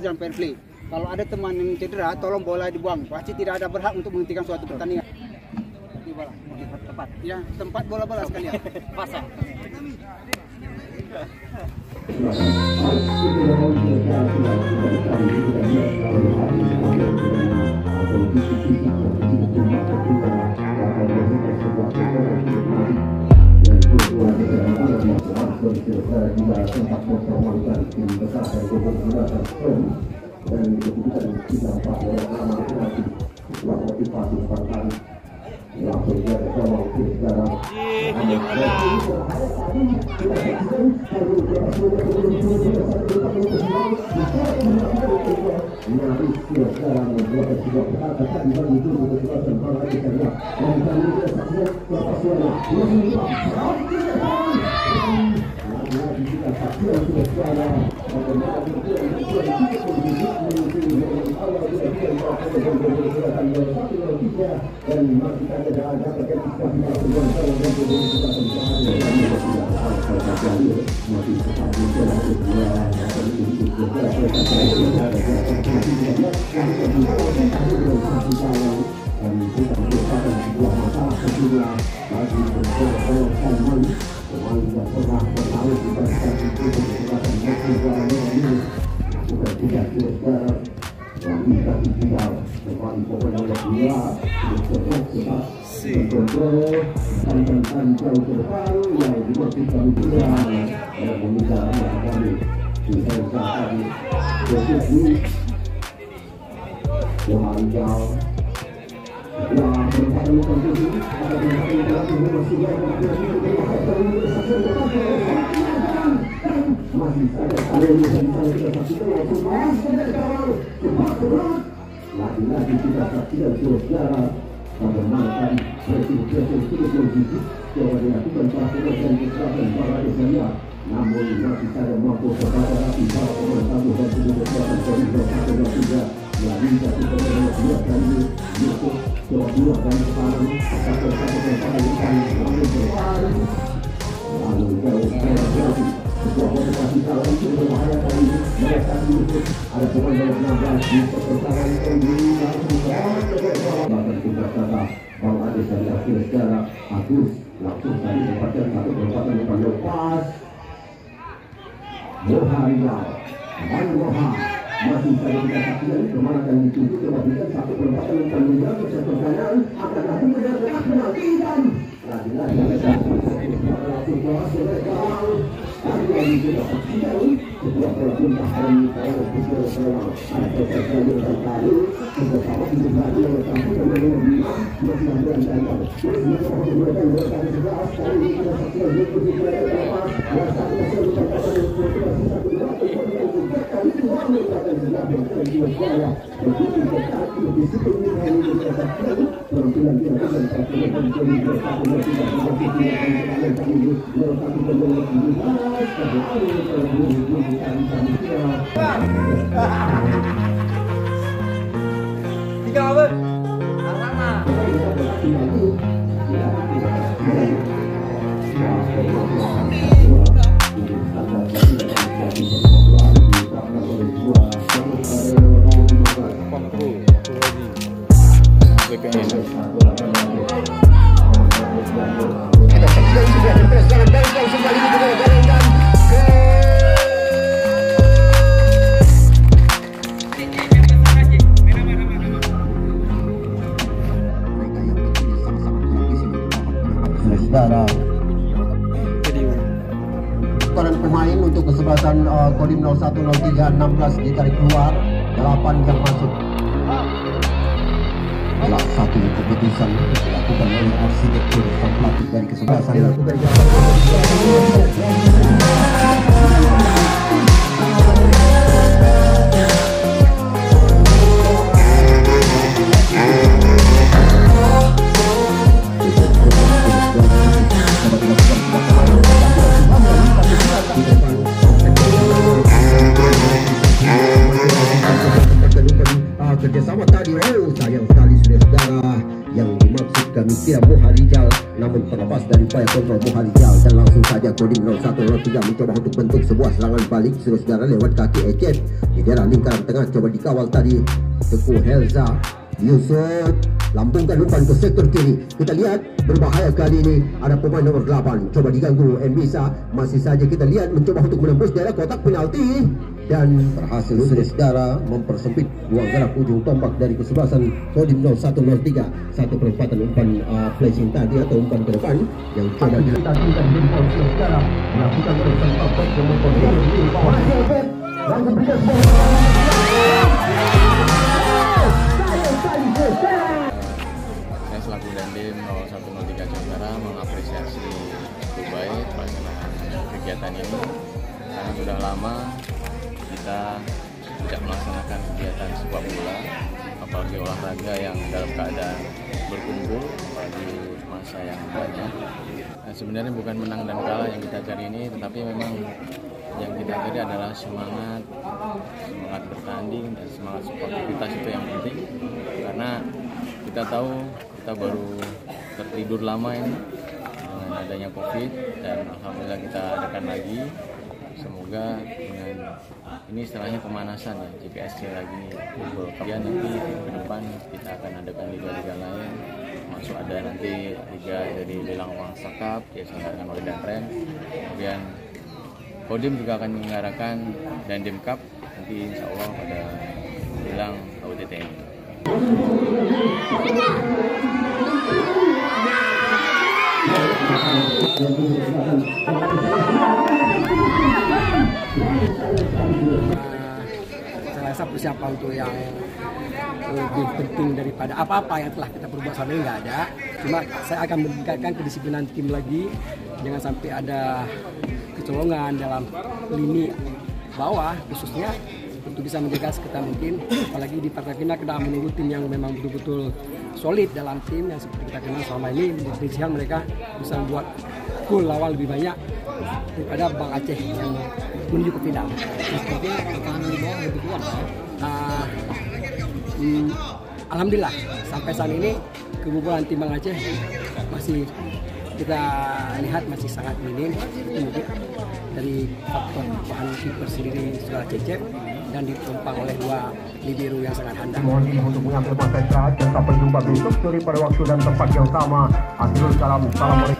jalan fair play. Kalau ada teman yang cedera, tolong bola dibuang. Pasti tidak ada berhak untuk menghentikan suatu pertandingan. Di bola, tepat. Ya, tempat bola-bola sekalian. Pasang. Dan keputusan kita pada motivasi pertandingan langsung dari awal sekarang dan masih ada lagi-lagi kita saksikan sejarah bagaimana tadi presiden yang dilakukan para pemain dan kesehatan para Israel, namun masih saja mampu kepada rapi para pemain tamu dan kesehatan dari berbagai negara melalui satu pemain dua kali Yusuf dua kali sekarang satu kali lalu jauh sebuah motivasi kalau itu berbahaya kali ini mereka Yusuf ada pemain nomor 16 di pertahanan MU bahkan juga kata Bang Ades dari akhir secara Agus langsung tadi mendapatkan satu perempatan yang lepas Moharizal dan Moha masih saja kita saksikan kemana akan dituju kebablasan satu perempatan yang tanggung jawab pertahanan akan langsung bergerak penalti dan lagi-lagi langsung kelas mereka lagi kita saksikan sebuah perjumpaan kalau bersama ada pertandingan yang terbaru bersama tim lagi yang tampil dengan masih ada dan tiga apa? Arama. Tukaran pemain untuk kesebelasan Kodim 0103 16 ditarik keluar, 8 yang masuk. Salah satu keputusan dilakukan oleh arsitektur sang pelatih dari kesebelasan dilakukan kerjasama tadi. Sayang sekali saudara yang dimaksud kami tidak Moharizal, namun namun terlepas dari upaya kontrol Muharijal dan langsung saja Kodim 0103 mencoba untuk bentuk sebuah serangan balik saudara lewat kaki Ecep di daerah lingkaran tengah, coba dikawal tadi Teguh Helza Yusuf lambungkan umpan ke sektor kiri. Kita lihat berbahaya kali ini ada pemain nomor 8 coba diganggu Envisa, masih saja kita lihat mencoba untuk menembus daerah kotak penalti dan berhasil saudara mempersempit ruang gerak ujung tombak dari kesebelasan Kodim 0103. Satu perempatan umpan flashing tadi atau umpan ke depan yang coba dilakukan jempol saudara melakukan terusan papak yang memperoleh di bawah langsung berikan saya selaku Dandim 0103 Jakarta mengapresiasi Dubai pelaksanaan kegiatan ini karena sudah lama kita tidak melaksanakan kegiatan sepak bola, apalagi olahraga yang dalam keadaan berkumpul bagi masa yang banyak. Nah, sebenarnya bukan menang dan kalah yang kita cari ini, tetapi memang yang kita cari adalah semangat bertanding dan semangat sportivitas itu yang penting, karena kita tahu kita baru tertidur lama ini dengan adanya COVID dan alhamdulillah kita adakan lagi. Semoga dengan ini istilahnya pemanasan ya, GPSC lagi kemudian nanti ke depan kita akan adakan liga-liga lain, masuk ada nanti liga dari Lelang Wangsa Cup diselenggarakan oleh Danrem, kemudian Kodim juga akan menyelenggarakan Dandim Cup nanti insya Allah pada Lelang KUTT ini. Saya rasa persiapan untuk yang lebih penting daripada apa-apa yang telah kita perbuat selama ini nggak ada. Cuma saya akan meningkatkan kedisiplinan tim lagi, jangan sampai ada kecolongan dalam lini bawah khususnya untuk bisa menjaga seketat mungkin. Apalagi di partai final kita menunggu tim yang memang betul-betul solid dalam tim yang seperti kita kenal selama ini. Mudah-mudahan mereka bisa membuat gol lawan lebih banyak daripada Bang Aceh yang menuju ke final. Sepertinya pertahanan di bawah lebih kuat. Alhamdulillah sampai saat ini kebobolan tim Bang Aceh masih kita lihat masih sangat minim. Mungkin dari faktor bahan kiper sendiri sudah Cecep dan ditumpang oleh dua libero yang sangat handal. Mohon untuk mengambil masa istirahat dan sampai jumpa besok sore pada waktu dan tempat yang sama. Akhirul kalam. Assalamualaikum.